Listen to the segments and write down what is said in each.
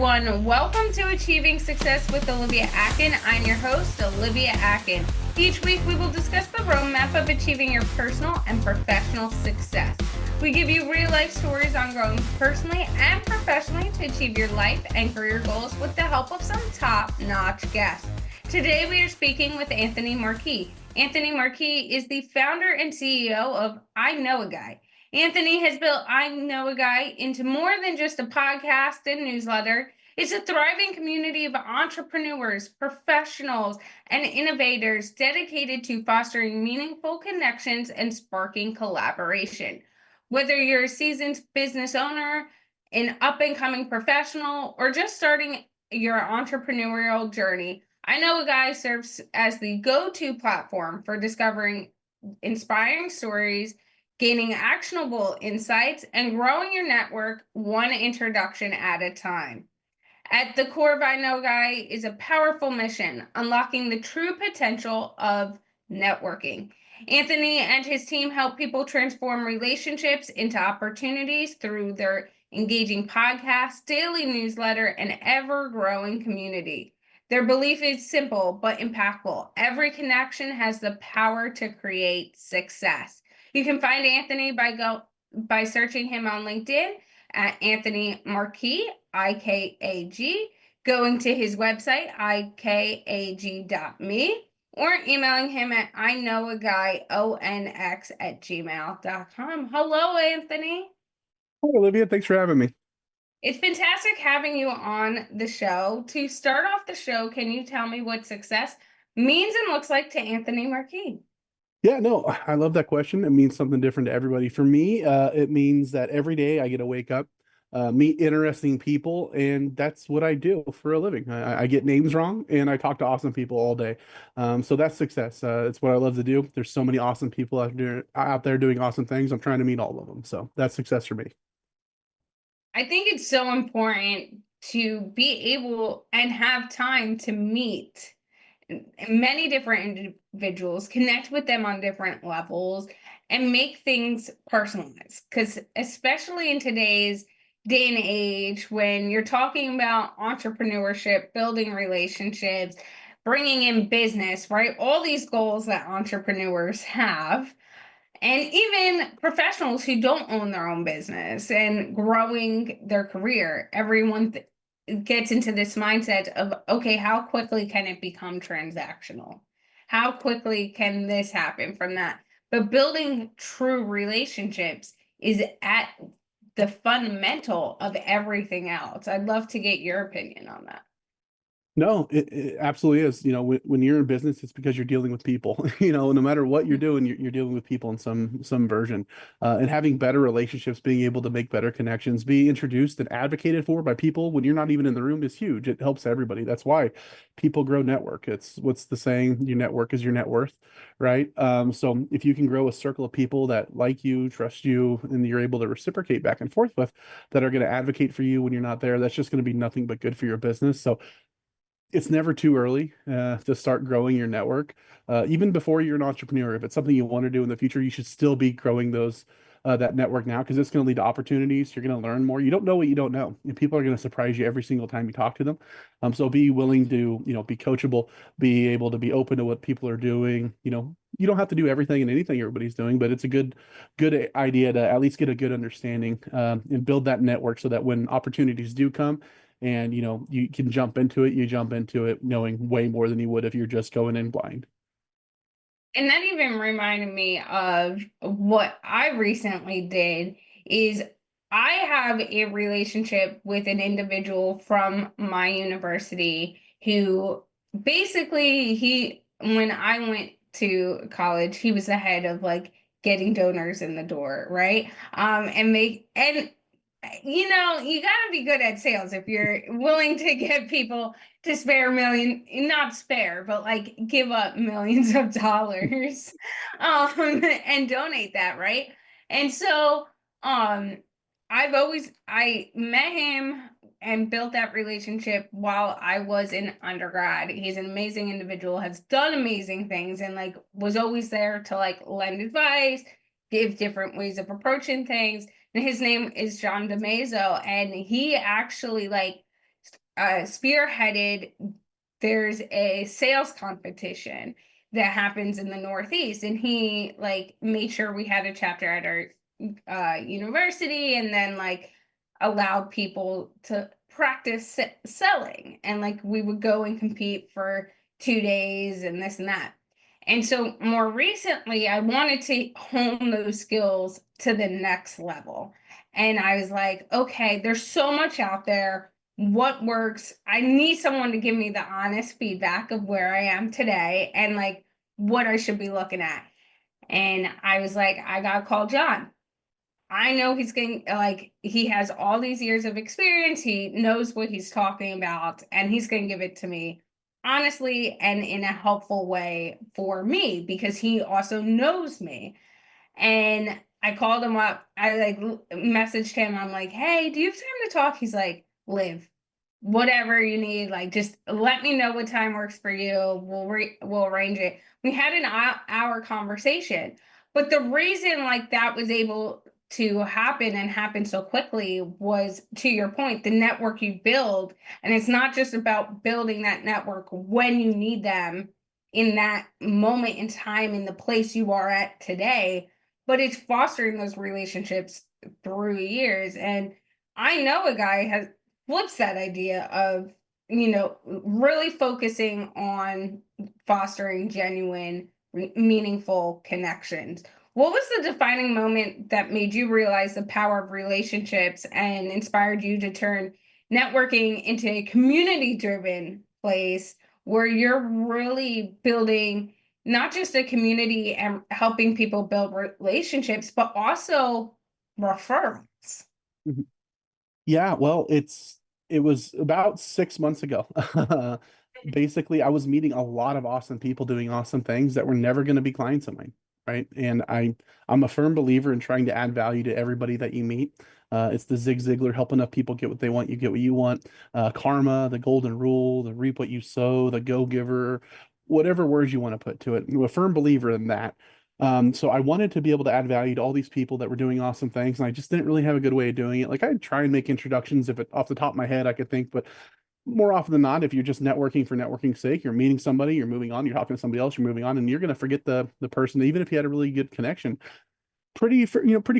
everyone. Welcome to Achieving Success with Olivia Akin. I'm your host, Olivia Akin. Each week, we will discuss the roadmap of achieving your personal and professional success. We give you real-life stories on growing personally and professionally to achieve your life and career goals with the help of some top-notch guests. Today, we are speaking with Anthony Markey. Anthony Markey is the founder and CEO of I Know a Guy. Anthony has built I Know a Guy into more than just a podcast and newsletter. It's a thriving community of entrepreneurs, professionals, and innovators dedicated to fostering meaningful connections and sparking collaboration. Whether you're a seasoned business owner, an up-and-coming professional, or just starting your entrepreneurial journey, I Know a Guy serves as the go-to platform for discovering inspiring stories, gaining actionable insights, and growing your network one introduction at a time. At the core of I Know Guy is a powerful mission, unlocking the true potential of networking. Anthony and his team help people transform relationships into opportunities through their engaging podcast, daily newsletter, and ever-growing community. Their belief is simple but impactful. Every connection has the power to create success. You can find Anthony by searching him on LinkedIn at Anthony Markey, IKAG, going to his website, ikag.me, or emailing him at iknowaguyonx@gmail.com. Hello, Anthony. Hi, Olivia. Thanks for having me. It's fantastic having you on the show. To start off the show, can you tell me what success means and looks like to Anthony Markey? Yeah, no, I love that question. It means something different to everybody. For me, it means that every day I get to wake up, meet interesting people, and that's what I do for a living. I get names wrong, and I talk to awesome people all day. So that's success. It's what I love to do. There's so many awesome people out there doing awesome things. I'm trying to meet all of them. So that's success for me. I think it's so important to be able and have time to meet many different individuals, connect with them on different levels, and make things personalized. Because especially in today's day and age, when you're talking about entrepreneurship, building relationships, bringing in business, right? All these goals that entrepreneurs have, and even professionals who don't own their own business and growing their career, everyone gets into this mindset of, okay, how quickly can it become transactional? How quickly can this happen from that? But building true relationships is at the fundamental of everything else. I'd love to get your opinion on that. No, it absolutely is. When you're in business, it's because you're dealing with people. No matter what you're doing, you're dealing with people in some version. And having better relationships, being able to make better connections, be introduced and advocated for by people when you're not even in the room is huge. It helps everybody. That's why people grow network. It's what's the saying? Your network is your net worth, right? So if you can grow a circle of people that like you, trust you, and you're able to reciprocate back and forth with, that are going to advocate for you when you're not there, that's just going to be nothing but good for your business. So it's never too early to start growing your network. Even before you're an entrepreneur, if it's something you want to do in the future, you should still be growing that network now, because it's going to lead to opportunities. You're going to learn more. You don't know what you don't know, and people are going to surprise you every single time you talk to them. So be willing to, be coachable, be able to be open to what people are doing. You don't have to do everything and anything everybody's doing, but it's a good idea to at least get a good understanding, and build that network so that when opportunities do come, and you can jump into it knowing way more than you would if you're just going in blind. And that even reminded me of what I recently did is I have a relationship with an individual from my university who basically when I went to college, he was the head of like getting donors in the door, right? And you got to be good at sales if you're willing to get people to spare not spare, but like give up millions of dollars and donate that, right? And so I met him and built that relationship while I was in undergrad. He's an amazing individual, has done amazing things, and like was always there to like lend advice, give different ways of approaching things. And his name is John DeMazo, and he actually like spearheaded, there's a sales competition that happens in the Northeast, and he like made sure we had a chapter at our university, and then like allowed people to practice selling, and like we would go and compete for 2 days and this and that. And so more recently, I wanted to hone those skills to the next level. And I was like, okay, there's so much out there. What works? I need someone to give me the honest feedback of where I am today and like what I should be looking at. And I was like, I gotta call John. I know he's getting like he has all these years of experience. He knows what he's talking about, and he's going to give it to me honestly and in a helpful way for me because he also knows me. And I called him up. I like messaged him. I'm like, hey, do you have time to talk? He's like, Liv, whatever you need, like just let me know what time works for you. We'll arrange it. We had an hour conversation, but the reason like that was able to happen and happen so quickly was, to your point, the network you build. And it's not just about building that network when you need them in that moment in time in the place you are at today, but it's fostering those relationships through years. And I know a guy has flips that idea of, really focusing on fostering genuine, meaningful connections. What was the defining moment that made you realize the power of relationships and inspired you to turn networking into a community driven place where you're really building not just a community and helping people build relationships, but also referrals? Mhm. Yeah, well, it was about 6 months ago. Basically, I was meeting a lot of awesome people doing awesome things that were never going to be clients of mine, right? And I'm a firm believer in trying to add value to everybody that you meet. It's the Zig Ziglar, help enough people get what they want, you get what you want. Karma, the golden rule, the reap what you sow, the go-giver, whatever words you want to put to it. I'm a firm believer in that. So I wanted to be able to add value to all these people that were doing awesome things, and I just didn't really have a good way of doing it. Like I'd try and make introductions if it off the top of my head I could think, but more often than not, if you're just networking for networking's sake, you're meeting somebody, you're moving on, you're talking to somebody else, you're moving on, and you're going to forget the person, even if you had a really good connection, pretty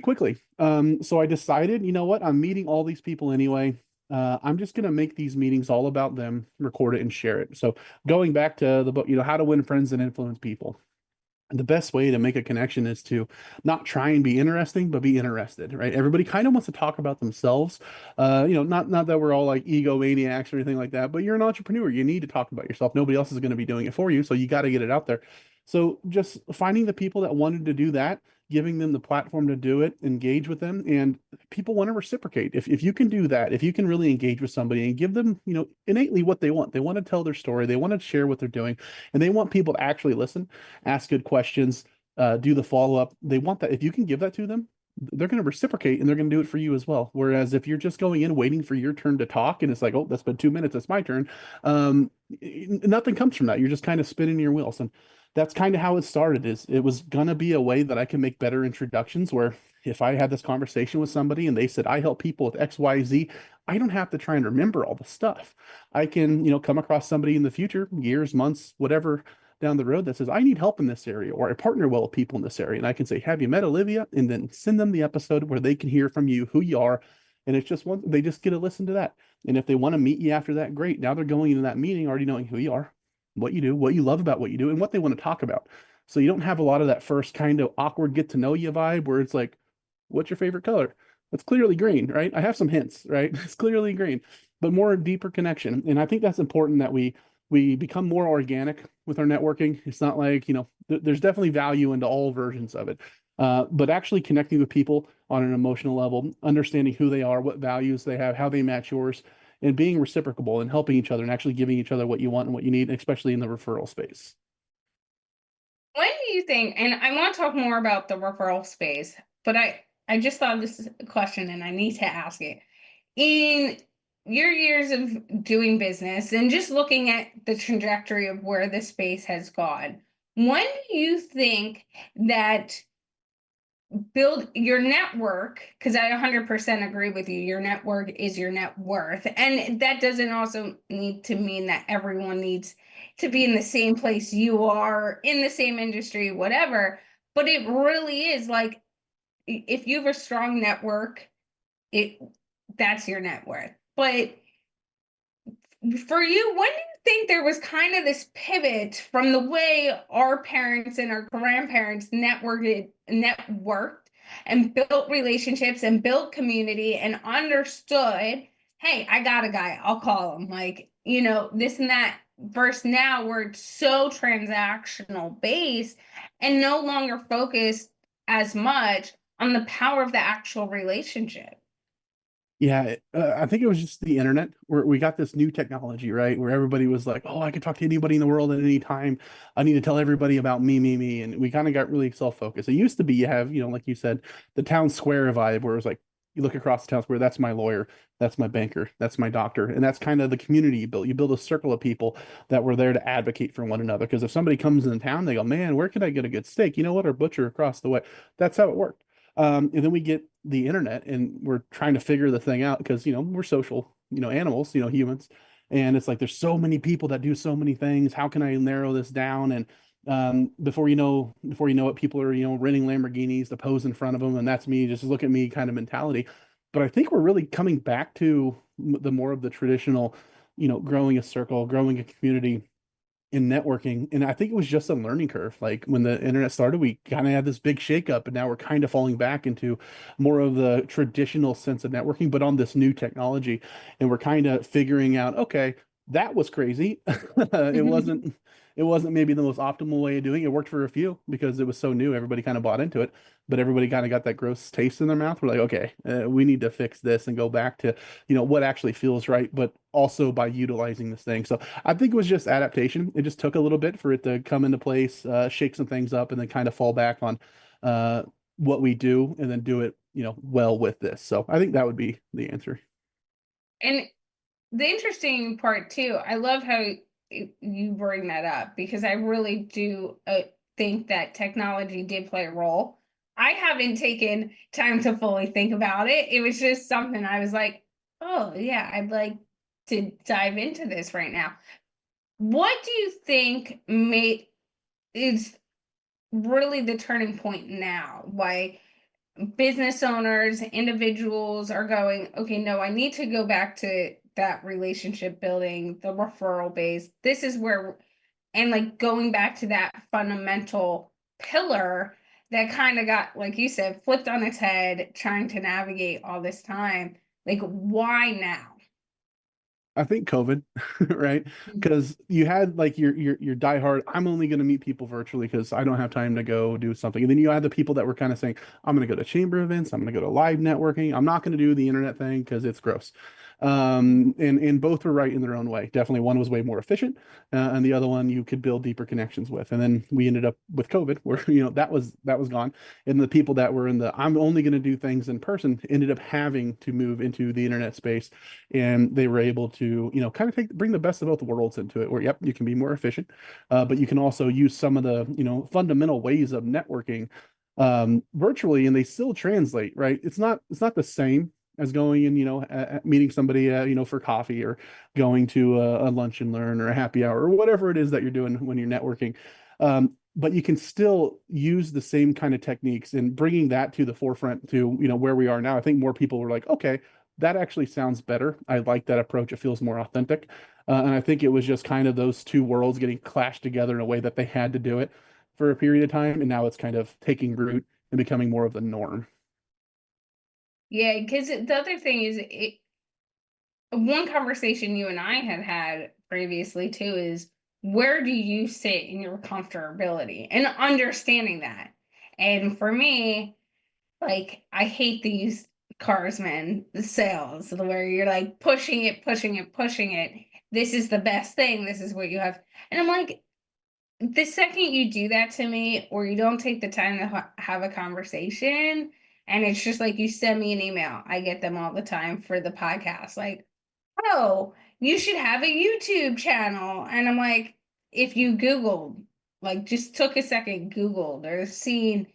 quickly. So I decided, you know what, I'm meeting all these people anyway. I'm just going to make these meetings all about them, record it, and share it. So going back to the book, How to Win Friends and Influence People, the best way to make a connection is to not try and be interesting, but be interested, right? Everybody kind of wants to talk about themselves. Not that we're all like egomaniacs or anything like that, but you're an entrepreneur. You need to talk about yourself. Nobody else is going to be doing it for you, so you got to get it out there. So just finding the people that wanted to do that, giving them the platform to do it, engage with them, and people want to reciprocate. If you can do that, if you can really engage with somebody and give them, innately what they want to tell their story, they want to share what they're doing, and they want people to actually listen, ask good questions, do the follow up. They want that. If you can give that to them, they're going to reciprocate and they're going to do it for you as well. Whereas if you're just going in waiting for your turn to talk and it's like, oh, that's been 2 minutes, it's my turn, nothing comes from that. You're just kind of spinning your wheels. And that's kind of how it started. Is it was going to be a way that I can make better introductions where if I had this conversation with somebody and they said, I help people with XYZ, I don't have to try and remember all the stuff. I can, come across somebody in the future, years, months, whatever, down the road that says, I need help in this area, or I partner well with people in this area. And I can say, have you met Olivia? And then send them the episode where they can hear from you who you are. And it's just one, they just get to listen to that. And if they want to meet you after that, great. Now they're going into that meeting already knowing who you are, what you do, what you love about what you do, and what they want to talk about. So you don't have a lot of that first kind of awkward get to know you vibe where it's like, what's your favorite color? It's clearly green, right? I have some hints, right? It's clearly green, but more deeper connection. And I think that's important that we become more organic with our networking. It's not like, there's definitely value into all versions of it. But actually connecting with people on an emotional level, understanding who they are, what values they have, how they match yours, and being reciprocal and helping each other and actually giving each other what you want and what you need, especially in the referral space. When do you think, and I want to talk more about the referral space, but I just thought of this question and I need to ask it. In your years of doing business and just looking at the trajectory of where the space has gone, when do you think that build your network, because I 100% agree with you. Your network is your net worth. And that doesn't also need to mean that everyone needs to be in the same place you are, in the same industry, whatever. But it really is like, if you have a strong network, it that's your net worth. But for you, when do you think there was kind of this pivot from the way our parents and our grandparents networked and built relationships and built community and understood, hey, I got a guy, I'll call him, like, this and that, versus now where it's so transactional based and no longer focused as much on the power of the actual relationship? Yeah, I think it was just the internet where we got this new technology, right? Where everybody was like, "Oh, I can talk to anybody in the world at any time. I need to tell everybody about me, me, me." And we kind of got really self-focused. It used to be you have, like you said, the town square vibe where it was like you look across the town square, that's my lawyer, that's my banker, that's my doctor. And that's kind of the community you build. You build a circle of people that were there to advocate for one another. Because if somebody comes in town, they go, "Man, where can I get a good steak? You know what? Our butcher across the way." That's how it worked. And then we get the internet and we're trying to figure the thing out because, we're social, animals, humans. And it's like there's so many people that do so many things. How can I narrow this down? And before you know it, people are, renting Lamborghinis to pose in front of them. And that's me, just look at me kind of mentality. But I think we're really coming back to the more of the traditional, growing a circle, growing a community in networking. And I think it was just a learning curve. Like when the internet started, we kind of had this big shakeup, and now we're kind of falling back into more of the traditional sense of networking, but on this new technology. And we're kind of figuring out, okay, that was crazy. It wasn't it wasn't maybe the most optimal way of doing it. It worked for a few because it was so new. Everybody kind of bought into it, but everybody kind of got that gross taste in their mouth. We're like, okay, we need to fix this and go back to, what actually feels right, but also by utilizing this thing. So I think it was just adaptation. It just took a little bit for it to come into place, shake some things up, and then kind of fall back on uh, what we do, and then do it, well with this. So I think that would be the answer. And the interesting part too, I love how you bring that up, because I really do think that technology did play a role. I haven't taken time to fully think about it. It was just something I was like, oh yeah, I'd like to dive into this right now. What do you think is really the turning point now? Why business owners, individuals are going, okay, no, I need to go back to that relationship building, the referral base. This is where, and like going back to that fundamental pillar that kind of got, like you said, flipped on its head, trying to navigate all this time. Like, why now? I think COVID, right? Because you had like your diehard, I'm only going to meet people virtually because I don't have time to go do something. And then you had the people that were kind of saying, I'm going to go to chamber events, I'm going to go to live networking, I'm not going to do the internet thing because it's gross. And both were right in their own way. Definitely one was way more efficient, and the other one you could build deeper connections with. And then we ended up with COVID, where that was gone, and the people that were in the I'm only going to do things in person ended up having to move into the internet space, and they were able to kind of bring the best of both worlds into it, where yep, you can be more efficient, but you can also use some of the fundamental ways of networking virtually, and they still translate, right? It's not the same as going and meeting somebody for coffee, or going to a lunch and learn, or a happy hour, or whatever it is that you're doing when you're networking. But you can still use the same kind of techniques, and bringing that to the forefront to where we are now. I think more people were like, okay, that actually sounds better. I like that approach. It feels more authentic. And I think it was just kind of those two worlds getting clashed together in a way that they had to do it for a period of time. And now it's kind of taking root and becoming more of the norm. Yeah, because the other thing is, one conversation you and I had had previously too is, where do you sit in your comfortability and understanding that? And for me, like, I hate these carsman sales where you're like pushing it, pushing it, pushing it. This is the best thing. This is what you have. And I'm like, the second you do that to me, or you don't take the time to have a conversation, and it's just like you send me an email, I get them all the time for the podcast, like, oh, you should have a YouTube channel. And I'm like, if you Googled, like, just took a second, Googled or seen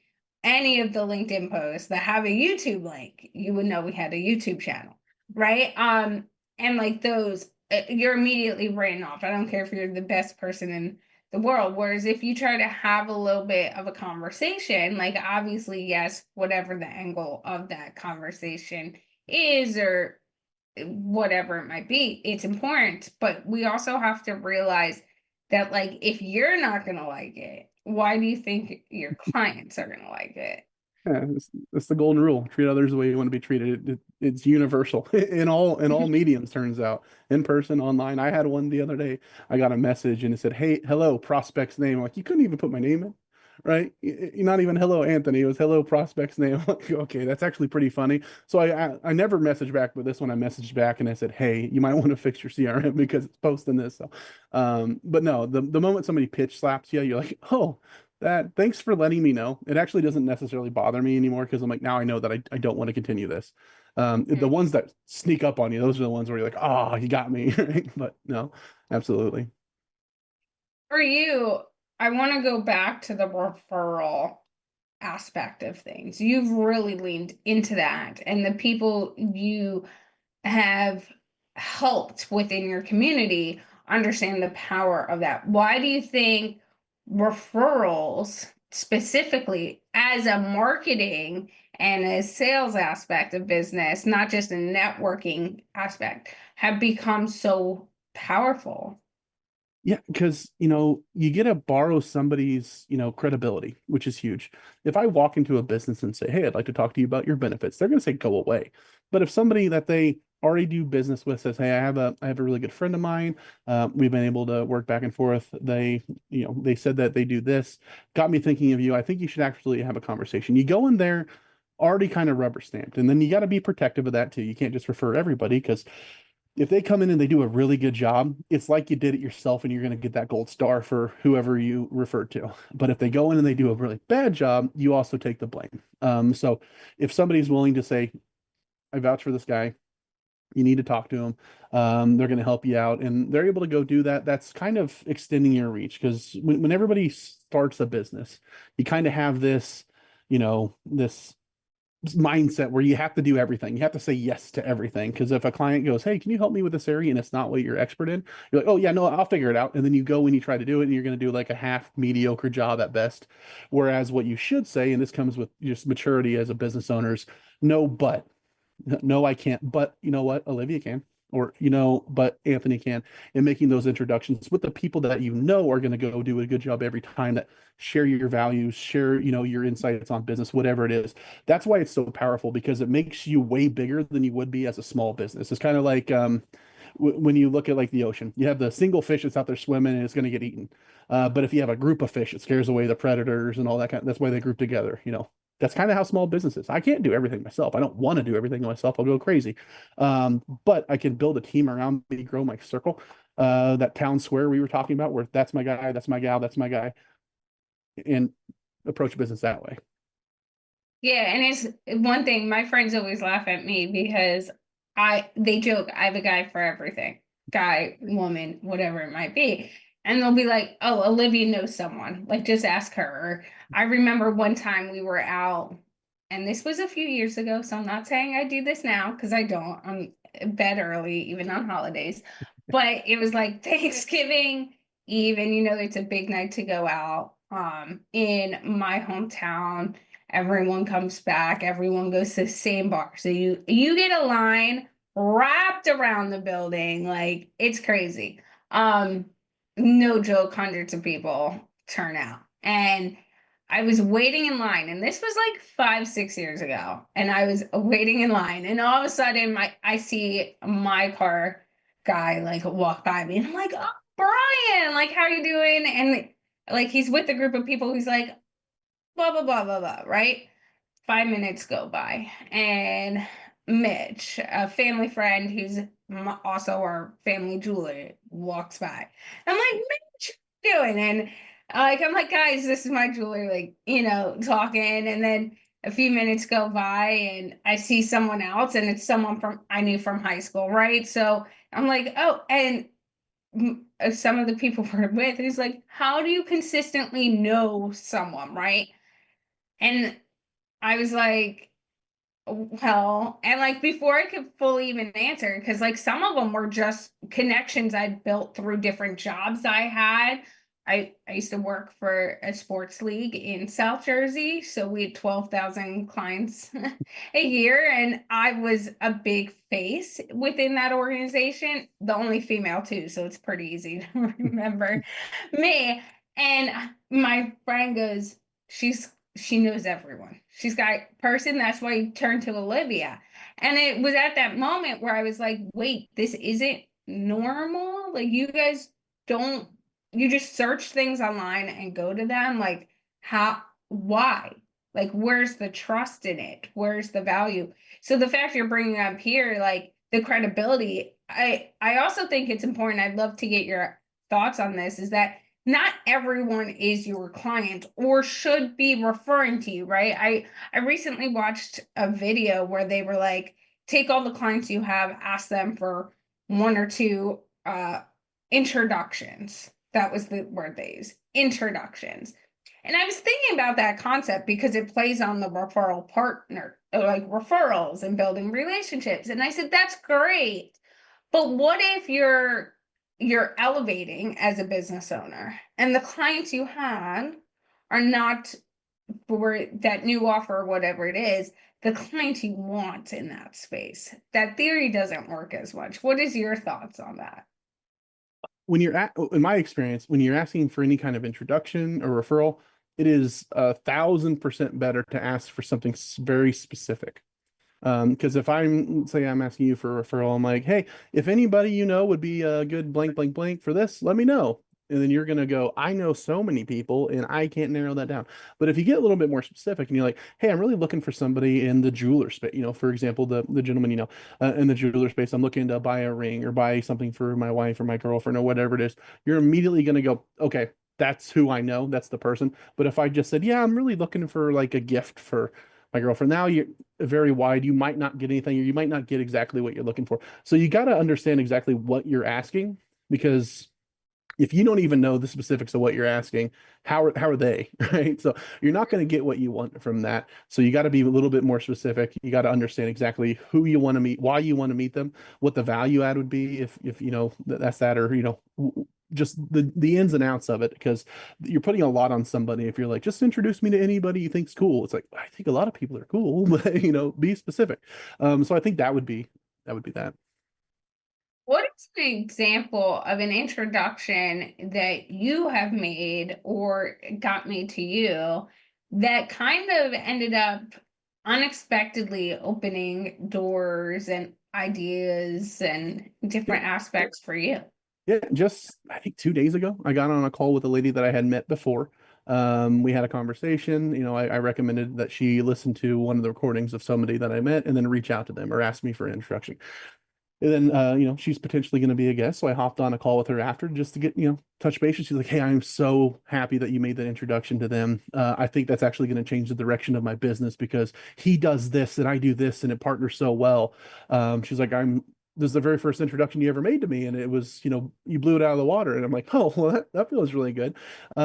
any of the LinkedIn posts that have a YouTube link, you would know we had a YouTube channel, right? And like those, you're immediately written off. I don't care if you're the best person in the world. Whereas if you try to have a little bit of a conversation, like obviously, yes, whatever the angle of that conversation is, or whatever it might be, it's important. But we also have to realize that, like, if you're not going to like it, why do you think your clients are going to like it? Yeah, it's the golden rule. Treat others the way you want to be treated. It's universal in all mediums, turns out. In person, online. I had one the other day. I got a message and it said, "Hey, hello, prospect's name." I'm like, you couldn't even put my name in, right? Not even hello, Anthony. It was hello, prospect's name. I'm like, okay, that's actually pretty funny. So I never messaged back, but this one I messaged back and I said, "Hey, you might want to fix your CRM because it's posting this." So, but no, the moment somebody pitch slaps you, you're like, oh, that thanks for letting me know. It actually doesn't necessarily bother me anymore because I'm like, now I know that I don't want to continue this. The ones that sneak up on you, those are the ones where you're like, oh, you got me. Right? But no, absolutely. For you, I want to go back to the referral aspect of things. You've really leaned into that, and the people you have helped within your community understand the power of that. Why do you think referrals, specifically as a marketing and a sales aspect of business, not just a networking aspect, have become so powerful? Yeah, because you get to borrow somebody's, credibility, which is huge. If I walk into a business and say, "Hey, I'd like to talk to you about your benefits," they're going to say, "Go away." But if somebody that they already do business with says, "Hey, I have a really good friend of mine. We've been able to work back and forth. They said that they do this, got me thinking of you. I think you should actually have a conversation." You go in there already kind of rubber stamped, and then you got to be protective of that too. You can't just refer everybody because if they come in and they do a really good job, it's like you did it yourself and you're going to get that gold star for whoever you referred to. But if they go in and they do a really bad job, you also take the blame. So if somebody's willing to say, "I vouch for this guy, you need to talk to him," they're going to help you out and they're able to go do that. That's kind of extending your reach because when everybody starts a business, you kind of have this mindset where you have to do everything. You have to say yes to everything. Because if a client goes, "Hey, can you help me with this area?" and it's not what you're expert in, you're like, "Oh yeah, no, I'll figure it out." And then you go and you try to do it, and you're going to do like a half mediocre job at best. Whereas what you should say, and this comes with just maturity as a business owners, no, but no, I can't. But you know what? Olivia can. Or, but Anthony can. And making those introductions with the people that are going to go do a good job every time that share your values, share, your insights on business, whatever it is. That's why it's so powerful because it makes you way bigger than you would be as a small business. It's kind of like when you look at like the ocean, you have the single fish that's out there swimming and it's going to get eaten. But if you have a group of fish, it scares away the predators and all that that's why they group together. That's kind of how small business is. I can't do everything myself. I don't want to do everything myself. I'll go crazy. But I can build a team around me, grow my circle. That town square we were talking about, where that's my guy, that's my gal, that's my guy, and approach business that way. Yeah, and it's one thing my friends always laugh at me because they joke I have a guy for everything. Guy, woman, whatever it might be. And they'll be like, "Oh, Olivia knows someone. Like just ask her." Or I remember one time we were out, and this was a few years ago, so I'm not saying I do this now because I don't. I'm in bed early even on holidays. But it was like Thanksgiving Eve, and it's a big night to go out in my hometown. Everyone comes back, everyone goes to the same bar. So you get a line wrapped around the building, like it's crazy. Um, no joke, hundreds of people turn out. And I was waiting in line, and this was like 5, 6 years ago. And I was waiting in line, and all of a sudden I see my car guy like walk by me, and I'm like, "Oh, Brian, like how are you doing?" And like he's with a group of people, he's like, blah blah blah blah blah, right? 5 minutes go by, and Mitch, a family friend who's also our family jeweler, walks by. I'm like, "Mitch, what are you doing?" And like I'm like, "Guys, this is my jeweler," like talking. And then a few minutes go by, and I see someone else, and it's someone from I knew from high school, right? So I'm like, "Oh," and some of the people we're with, he's like, "How do you consistently know someone, right?" And I was like, well, and like before I could fully even answer, because like some of them were just connections I'd built through different jobs I had. I used to work for a sports league in South Jersey, so we had 12,000 clients a year, and I was a big face within that organization, the only female too, so it's pretty easy to remember me. And my friend goes, she knows everyone. She's got person. That's why you turned to Olivia. And it was at that moment where I was like, wait, this isn't normal. Like you guys don't, you just search things online and go to them. Like how, why? Like where's the trust in it? Where's the value? So the fact you're bringing up here, like the credibility, I also think it's important. I'd love to get your thoughts on this, is that not everyone is your client or should be referring to you, right? I recently watched a video where they were like, take all the clients you have, ask them for one or two introductions. That was the word they used, introductions. And I was thinking about that concept because it plays on the referral partner, like referrals and building relationships. And I said, that's great. But what if you're elevating as a business owner and the clients you had are not for that new offer or whatever it is, the client you want in that space? That theory doesn't work as much. What is your thoughts on that? When you're at, in my experience, when you're asking for any kind of introduction or referral, it is 1,000% better to ask for something very specific. Because if say I'm asking you for a referral, I'm like, hey, if anybody you know would be a good blank, blank, blank for this, let me know. And then you're gonna go, I know so many people and I can't narrow that down. But if you get a little bit more specific and you're like, hey, I'm really looking for somebody in the jeweler space, for example, the gentleman, in the jeweler space, I'm looking to buy a ring or buy something for my wife or my girlfriend or whatever it is, you're immediately gonna go, okay, that's who I know, that's the person. But if I just said, yeah, I'm really looking for like a gift for my girlfriend, now you're very wide. You might not get anything, or you might not get exactly what you're looking for. So you got to understand exactly what you're asking, because if you don't even know the specifics of what you're asking, how are they, right? So you're not going to get what you want from that. So you got to be a little bit more specific. You got to understand exactly who you want to meet, why you want to meet them, what the value add would be, if that's that, or just the ins and outs of it, because you're putting a lot on somebody if you're like, just introduce me to anybody you think's cool. It's like, I think a lot of people are cool, but be specific. So I think that would be that. What is an example of an introduction that you have made or got made to you that kind of ended up unexpectedly opening doors and ideas and Yeah. different aspects for you? Yeah, just I think 2 days ago, I got on a call with a lady that I had met before. We had a conversation. I recommended that she listen to one of the recordings of somebody that I met and then reach out to them or ask me for an introduction. And then, she's potentially going to be a guest. So I hopped on a call with her after just to get, touch base. She's like, hey, I'm so happy that you made that introduction to them. I think that's actually going to change the direction of my business because he does this and I do this and it partners so well. She's like, this is the very first introduction you ever made to me. And it was, you blew it out of the water. And I'm like, oh, well, that feels really good.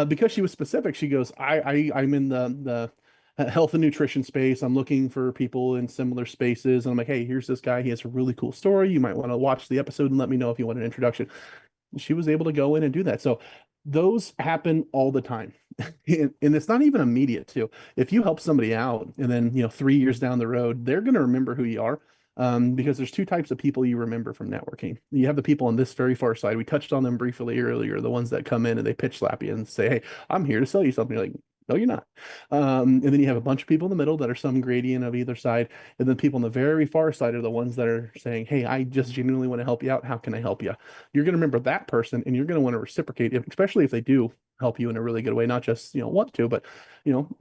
Because she was specific. She goes, I'm in the health and nutrition space. I'm looking for people in similar spaces. And I'm like, hey, here's this guy. He has a really cool story. You might want to watch the episode and let me know if you want an introduction. She was able to go in and do that. So those happen all the time. And it's not even immediate too. If you help somebody out and then, 3 years down the road, they're going to remember who you are. Because there's two types of people you remember from networking. You have the people on this very far side. We touched on them briefly earlier, the ones that come in and they pitch slap you and say, hey, I'm here to sell you something. You're like, no, you're not. And then you have a bunch of people in the middle that are some gradient of either side. And then people on the very far side are the ones that are saying, hey, I just genuinely want to help you out. How can I help you? You're going to remember that person and you're going to want to reciprocate, especially if they do help you in a really good way, not just, want to, but,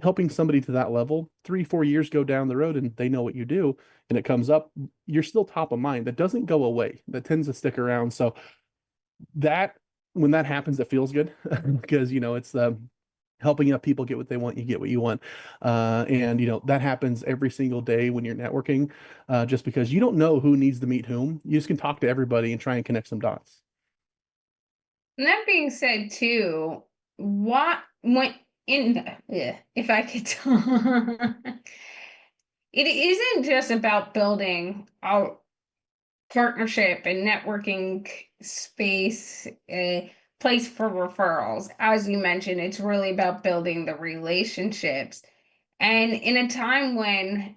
helping somebody to that level, 3, 4 years go down the road and they know what you do and it comes up, you're still top of mind. That doesn't go away. That tends to stick around. So that, when that happens, it feels good because, it's helping up people get what they want, you get what you want. And that happens every single day when you're networking, just because you don't know who needs to meet whom. You just can talk to everybody and try and connect some dots. And that being said, too, what went in the, yeah, if I could talk, it isn't just about building a partnership and networking space, a place for referrals. As you mentioned, it's really about building the relationships. And in a time when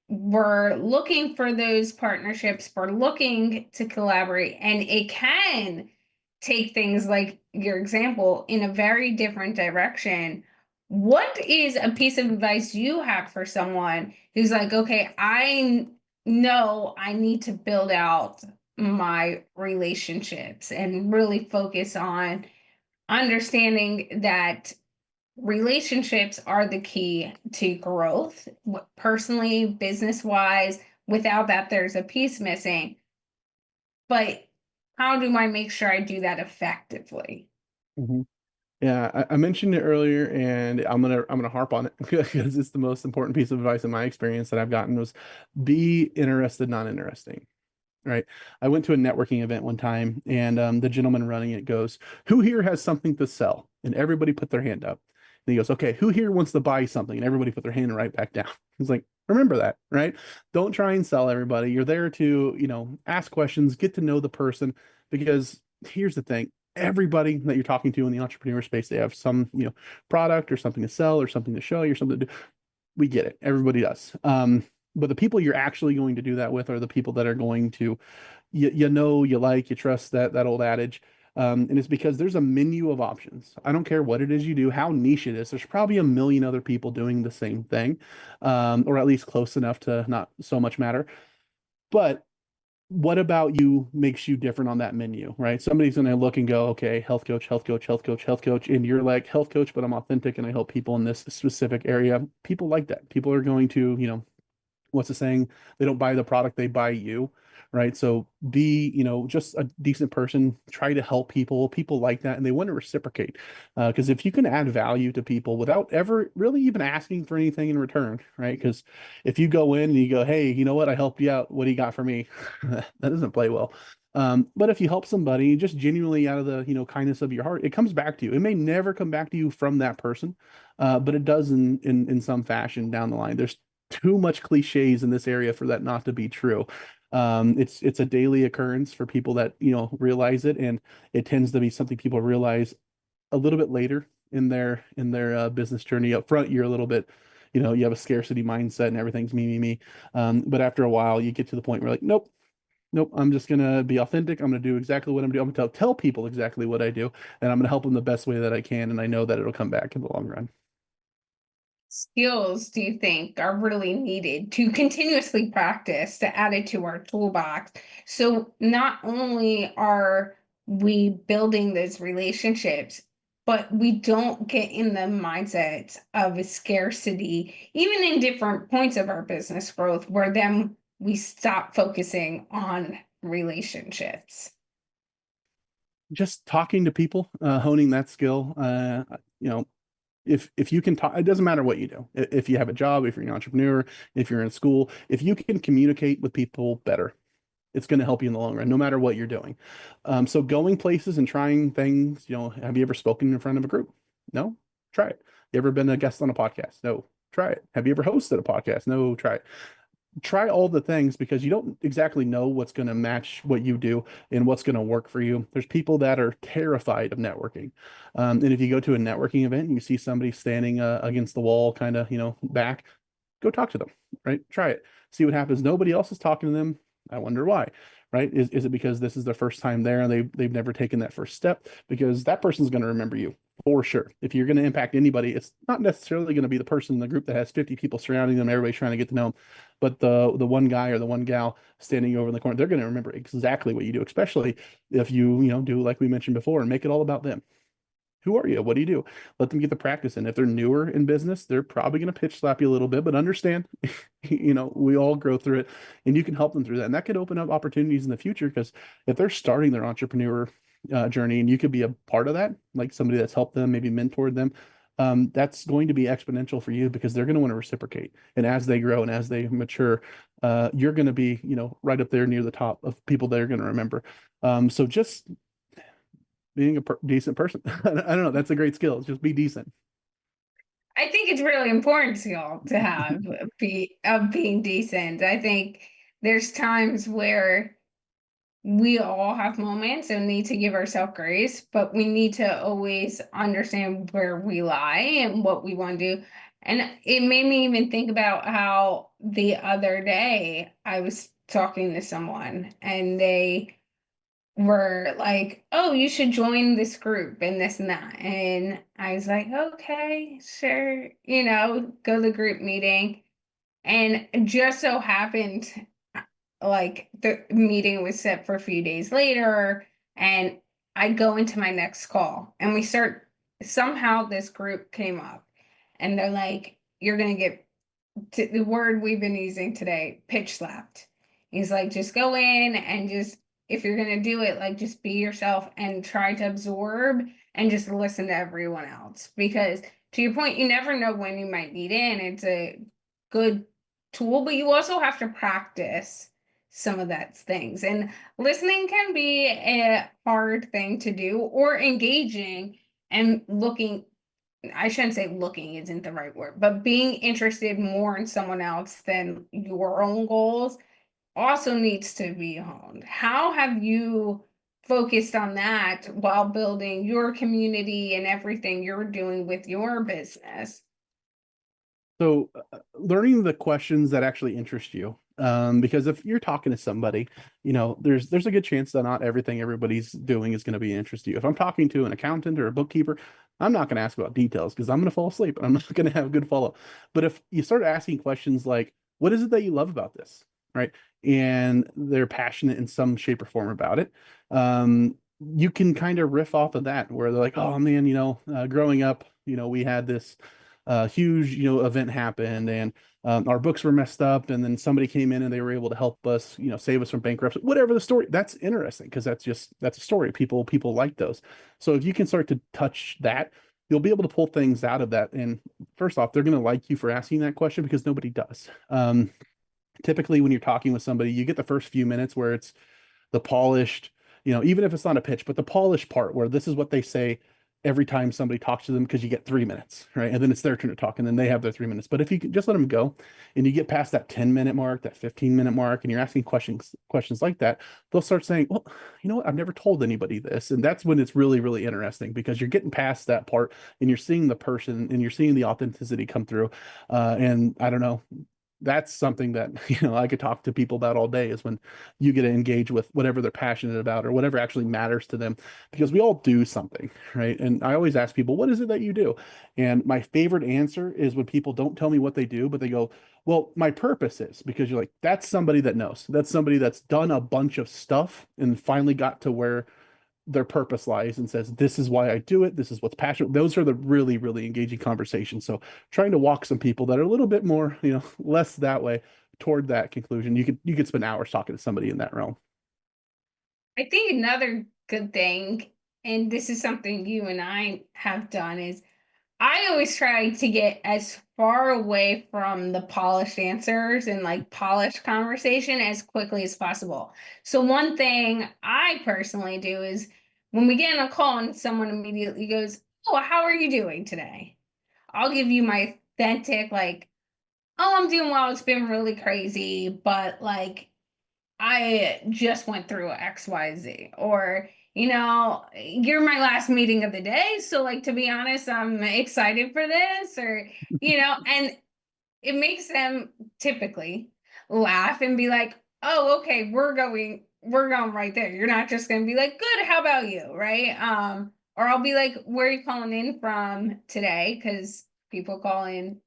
we're looking for those partnerships, we're looking to collaborate, and it can take things like your example in a very different direction. What is a piece of advice you have for someone who's like, okay, I know I need to build out my relationships and really focus on understanding that relationships are the key to growth, personally, business wise. Without that, there's a piece missing. But how do I make sure I do that effectively? Mhm. Yeah, I mentioned it earlier, and I'm gonna harp on it because it's the most important piece of advice in my experience that I've gotten was be interested, not interesting. Right. I went to a networking event one time, and the gentleman running it goes, "Who here has something to sell?" And everybody put their hand up. And he goes, "Okay, who here wants to buy something?" And everybody put their hand right back down. He's like, "Remember that, right? Don't try and sell everybody. You're there to, ask questions, get to know the person, because here's the thing." Everybody that you're talking to in the entrepreneur space, they have some, product or something to sell or something to show you or something to do. We get it. Everybody does. But the people you're actually going to do that with are the people that are going to you like, you trust, that old adage. And it's because there's a menu of options. I don't care what it is you do, how niche it is. There's probably a million other people doing the same thing, or at least close enough to not so much matter. But what about you makes you different on that menu, right? Somebody's going to look and go, okay, health coach, health coach, health coach, health coach. And you're like, health coach, but I'm authentic and I help people in this specific area. People like that. People are going to, what's the saying? They don't buy the product, they buy you, right? So be, just a decent person, try to help people. People like that and they want to reciprocate. Because if you can add value to people without ever really even asking for anything in return, right? Because if you go in and you go, hey, you know what? I helped you out. What do you got for me? That doesn't play well. But if you help somebody just genuinely out of the, kindness of your heart, it comes back to you. It may never come back to you from that person, but it does in some fashion down the line. There's too much cliches in this area for that not to be true. It's a daily occurrence for people that realize it, and it tends to be something people realize a little bit later in their business journey. Up front, you're a little bit, you have a scarcity mindset and everything's me, me, me. But after a while, you get to the point where like, nope. Nope, I'm just gonna be authentic. I'm gonna do exactly what I'm doing. I'm gonna tell people exactly what I do, and I'm gonna help them the best way that I can. And I know that it'll come back in the long run. Skills do you think are really needed to continuously practice to add it to our toolbox? So not only are we building those relationships, but we don't get in the mindset of a scarcity, even in different points of our business growth, where then we stop focusing on relationships. Just talking to people, honing that skill. You know, if you can talk, it doesn't matter what you do. If you have a job, if you're an entrepreneur, if you're in school, if you can communicate with people better, it's going to help you in the long run, no matter what you're doing. So going places and trying things, have you ever spoken in front of a group? No, try it. You ever been a guest on a podcast? No, try it. Have you ever hosted a podcast? No, try it. Try all the things because you don't exactly know what's going to match what you do and what's going to work for you. There's people that are terrified of networking. And if you go to a networking event and you see somebody standing against the wall, kind of, back, go talk to them, right? Try it. See what happens. Nobody else is talking to them. I wonder why, right? Is it because this is their first time there and they've never taken that first step? Because that person's going to remember you for sure. If you're going to impact anybody, it's not necessarily going to be the person in the group that has 50 people surrounding them, everybody's trying to get to know them, but the one guy or the one gal standing over in the corner, they're going to remember exactly what you do, especially if you do like we mentioned before and make it all about them. Who are you? What do you do? Let them get the practice in. If they're newer in business, they're probably going to pitch slap you a little bit, but understand, we all grow through it and you can help them through that. And that could open up opportunities in the future because if they're starting their entrepreneur journey and you could be a part of that, like somebody that's helped them, maybe mentored them, that's going to be exponential for you because they're going to want to reciprocate. And as they grow and as they mature, you're going to be, right up there near the top of people they're going to remember. So just being a decent person. I don't know. That's a great skill. Just be decent. I think it's really important to y'all to have being decent. I think there's times where we all have moments and need to give ourselves grace, but we need to always understand where we lie and what we want to do. And it made me even think about how the other day I was talking to someone and they were like, "Oh, you should join this group and this and that." And I was like, "Okay, sure, go to the group meeting." And it just so happened, like the meeting was set for a few days later, and I go into my next call, and we start somehow this group came up, and they're like, "You're gonna get the word we've been using today, pitch slapped." He's like, just go in and just, if you're going to do it, like just be yourself and try to absorb and just listen to everyone else. Because to your point, you never know when you might need in. It's a good tool, but you also have to practice some of that things. And listening can be a hard thing to do or engaging and looking, I shouldn't say looking isn't the right word, but being interested more in someone else than your own goals also needs to be honed. How have you focused on that while building your community and everything you're doing with your business? So, learning the questions that actually interest you. Because if you're talking to somebody, there's a good chance that not everything everybody's doing is going to be of interest to you. If I'm talking to an accountant or a bookkeeper, I'm not going to ask about details because I'm going to fall asleep and I'm not going to have a good follow. But if you start asking questions like, "What is it that you love about this?" Right? And they're passionate in some shape or form about it. You can kind of riff off of that where they're like, "Oh man, growing up, we had this huge event happened, and our books were messed up, and then somebody came in and they were able to help us, save us from bankruptcy." Whatever the story, that's interesting because that's a story. People like those. So if you can start to touch that, you'll be able to pull things out of that. And first off, they're going to like you for asking that question because nobody does. Typically when you're talking with somebody, you get the first few minutes where it's the polished, even if it's not a pitch, but the polished part where this is what they say every time somebody talks to them because you get 3 minutes, right? And then it's their turn to talk and then they have their 3 minutes. But if you can just let them go and you get past that 10-minute mark, that 15-minute mark, and you're asking questions like that, they'll start saying, "Well, you know what? I've never told anybody this." And that's when it's really, really interesting because you're getting past that part and you're seeing the person and you're seeing the authenticity come through. And I don't know, that's something that I could talk to people about all day is when you get to engage with whatever they're passionate about or whatever actually matters to them because we all do something, right? And I always ask people, "What is it that you do?" And my favorite answer is when people don't tell me what they do, but they go, "Well, my purpose is," because you're like, that's somebody that knows. That's somebody that's done a bunch of stuff and finally got to where their purpose lies and says, "This is why I do it. This is what's passionate." Those are the really, really engaging conversations. So trying to walk some people that are a little bit more, less that way toward that conclusion. You could spend hours talking to somebody in that realm. I think another good thing, and this is something you and I have done, is I always try to get as far away from the polished answers and like polished conversation as quickly as possible. So one thing I personally do is when we get on a call and someone immediately goes, "Oh, how are you doing today?" I'll give you my authentic, like, "Oh, I'm doing well. It's been really crazy, but like I just went through XYZ," or, "You're my last meeting of the day. So, like, to be honest, I'm excited for this," or, and it makes them typically laugh and be like, "Oh, okay, we're going right there. You're not just going to be like, 'Good, how about you?'" Right? Or I'll be like, "Where are you calling in from today?" Because people call in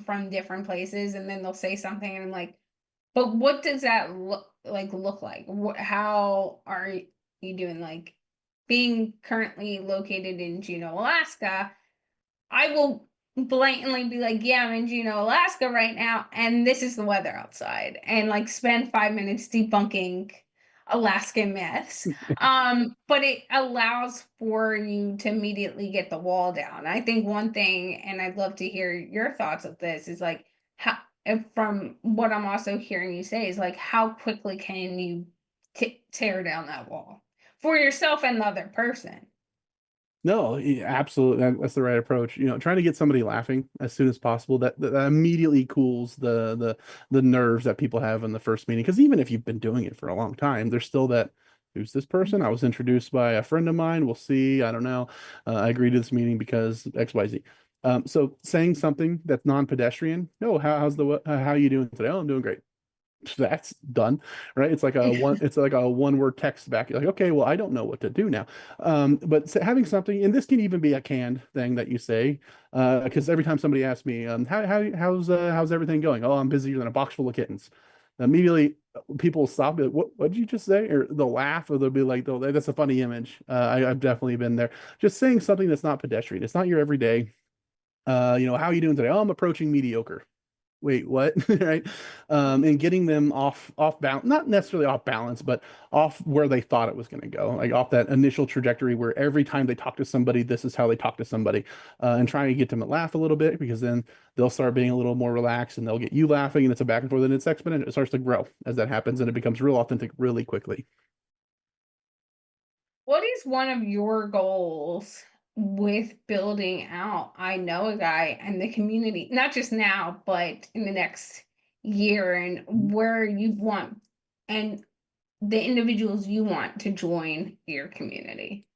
from different places and then they'll say something and I'm like, but what does that look like? How are you doing? Like being currently located in Juneau, Alaska, I will blatantly be like, "Yeah, I'm in Juneau, Alaska right now, and this is the weather outside," and like spend 5 minutes debunking Alaskan myths. But it allows for you to immediately get the wall down. I think one thing, and I'd love to hear your thoughts of this, is like how, and from what I'm also hearing you say, is like how quickly can you tear down that wall for yourself and the other person? No, absolutely. That's the right approach. Trying to get somebody laughing as soon as possible, that immediately cools the nerves that people have in the first meeting. Because even if you've been doing it for a long time, there's still that, who's this person? I was introduced by a friend of mine. We'll see. I don't know. I agreed to this meeting because XYZ. So saying something that's non-pedestrian. Oh, how you doing today? Oh, I'm doing great. That's done, right? It's like a one word text back. You're like, okay, well, I don't know what to do now. But having something, and this can even be a canned thing that you say, because every time somebody asks me, how's everything going? Oh, I'm busier than a box full of kittens. Immediately, people will stop. Like, what did you just say? Or they'll laugh, or they'll be like, "Oh, that's a funny image." I've definitely been there. Just saying something that's not pedestrian. It's not your everyday. How are you doing today? Oh, I'm approaching mediocre. Wait, what? Right? And getting them off balance, not necessarily off balance, but off where they thought it was going to go, like off that initial trajectory where every time they talk to somebody, this is how they talk to somebody, and trying to get them to laugh a little bit, because then they'll start being a little more relaxed and they'll get you laughing, and it's a back and forth, and it's exponential. It starts to grow as that happens, and it becomes real authentic really quickly. What is one of your goals with building out I Know a Guy and the community, not just now, but in the next year, and where you want and the individuals you want to join your community?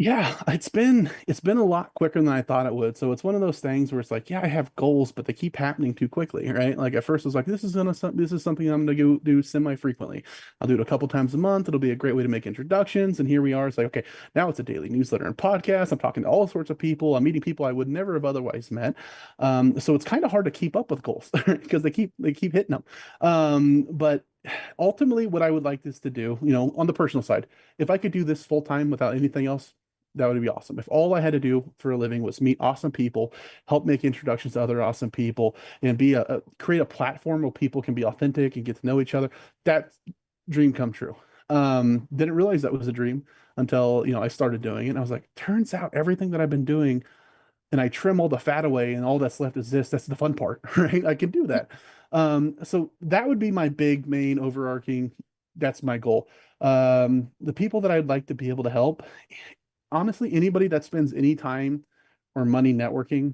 Yeah, it's been a lot quicker than I thought it would. So it's one of those things where it's like, yeah, I have goals, but they keep happening too quickly, right? Like at first it was like, this is something I'm gonna go do semi-frequently. I'll do it a couple times a month. It'll be a great way to make introductions. And here we are. It's like, okay, now it's a daily newsletter and podcast. I'm talking to all sorts of people. I'm meeting people I would never have otherwise met. So it's kind of hard to keep up with goals because they keep hitting them. But ultimately, what I would like this to do, on the personal side, if I could do this full time without anything else, that would be awesome. If all I had to do for a living was meet awesome people, help make introductions to other awesome people, and create a platform where people can be authentic and get to know each other, that's dream come true. Didn't realize that was a dream until I started doing it. And I was like, turns out everything that I've been doing, and I trim all the fat away, and all that's left is this. That's the fun part, right? I can do that. So that would be my big main overarching. That's my goal. The people that I'd like to be able to help, honestly, anybody that spends any time or money networking,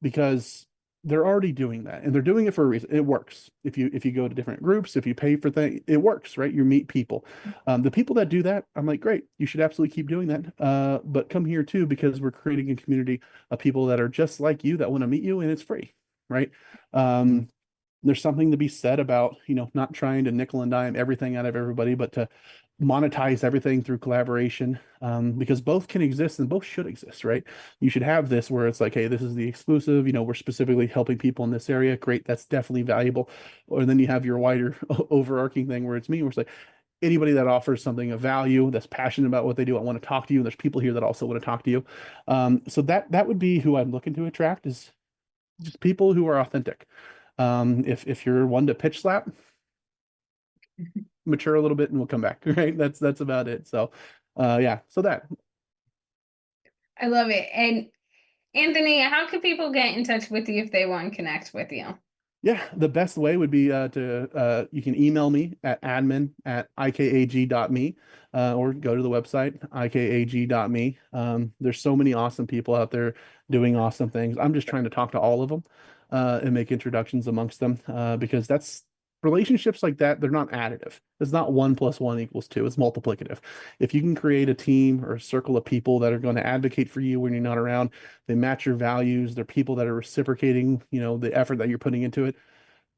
because they're already doing that and they're doing it for a reason. It works. If you go to different groups, if you pay for things, it works, right? You meet people. The people that do that, I'm like, great, you should absolutely keep doing that. But come here too, because we're creating a community of people that are just like you that want to meet you, and it's free, right? There's something to be said about, not trying to nickel and dime everything out of everybody, but to monetize everything through collaboration, because both can exist and both should exist, right? You should have this where it's like, hey, this is the exclusive, we're specifically helping people in this area. Great, that's definitely valuable. Or then you have your wider overarching thing where it's me, where it's like anybody that offers something of value, that's passionate about what they do, I want to talk to you. And there's people here that also want to talk to you. So that would be who I'm looking to attract, is just people who are authentic. If you're one to pitch slap, mature a little bit and we'll come back, right? That's about it. So yeah, so that. I love it. And Anthony, how can people get in touch with you if they want to connect with you? Yeah, the best way would be to you can email me at admin@ikag.me, or go to the website ikag.me. There's so many awesome people out there doing awesome things. I'm just trying to talk to all of them, and make introductions amongst them, because that's relationships like that. They're not additive. It's not 1 + 1 = 2. It's multiplicative. If you can create a team or a circle of people that are going to advocate for you when you're not around, they match your values, they're people that are reciprocating, the effort that you're putting into it,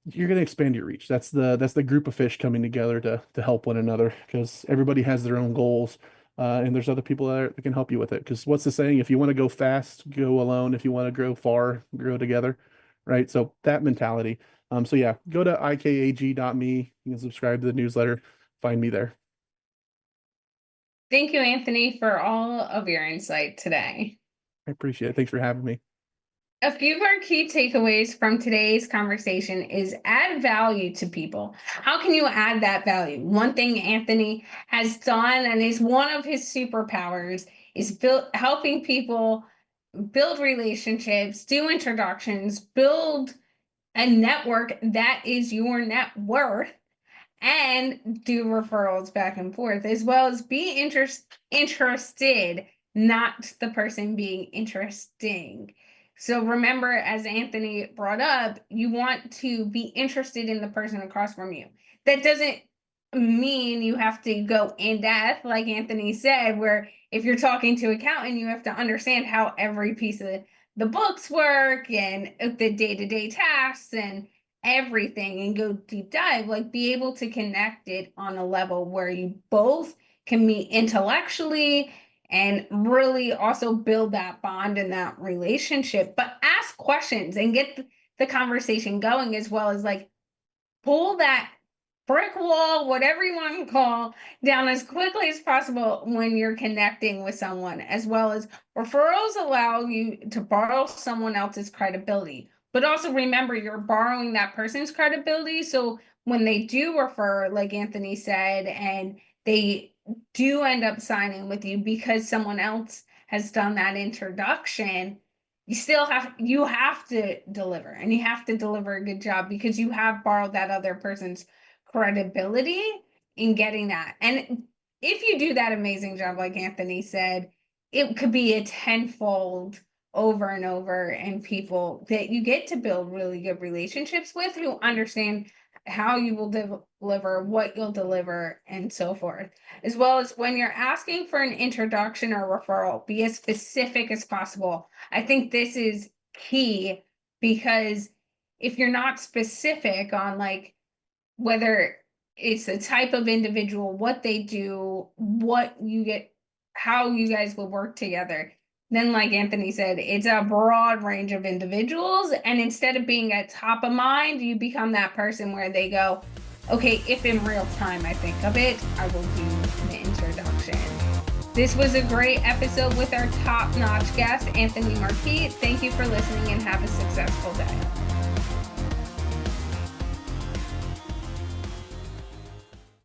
you're going to expand your reach. That's the group of fish coming together to help one another, because everybody has their own goals, and there's other people that can help you with it. Because what's the saying? If you want to go fast, go alone. If you want to grow far, grow together, right? So that mentality. So yeah, go to ikag.me. You can subscribe to the newsletter. Find me there. Thank you, Anthony, for all of your insight today. I appreciate it. Thanks for having me. A few of our key takeaways from today's conversation is add value to people. How can you add that value? One thing Anthony has done, and is one of his superpowers, is helping people build relationships, do introductions, build a network that is your net worth, and do referrals back and forth, as well as be interested not the person being interesting. So remember, as Anthony brought up, you want to be interested in the person across from you. That doesn't mean you have to go in depth, like Anthony said, where if you're talking to an accountant, you have to understand how every piece of the books work and the day-to-day tasks and everything, and go deep dive. Like, be able to connect it on a level where you both can meet intellectually and really also build that bond and that relationship. But ask questions and get the conversation going, as well as like pull that brick wall, whatever you want to call, down as quickly as possible when you're connecting with someone. As well as referrals allow you to borrow someone else's credibility, but also remember you're borrowing that person's credibility. So when they do refer, like Anthony said, and they do end up signing with you because someone else has done that introduction, you have to deliver, and you have to deliver a good job, because you have borrowed that other person's credibility in getting that. And if you do that amazing job, like Anthony said, it could be a tenfold over and over, and people that you get to build really good relationships with, who understand how you will deliver, what you'll deliver, and so forth. As well as when you're asking for an introduction or referral, be as specific as possible. I think this is key, because if you're not specific on like whether it's the type of individual, what they do, what you get, how you guys will work together, then like Anthony said, it's a broad range of individuals. And instead of being at top of mind, you become that person where they go, okay, if in real time I think of it, I will do the introduction. This was a great episode with our top-notch guest, Anthony Markey. Thank you for listening, and have a successful day.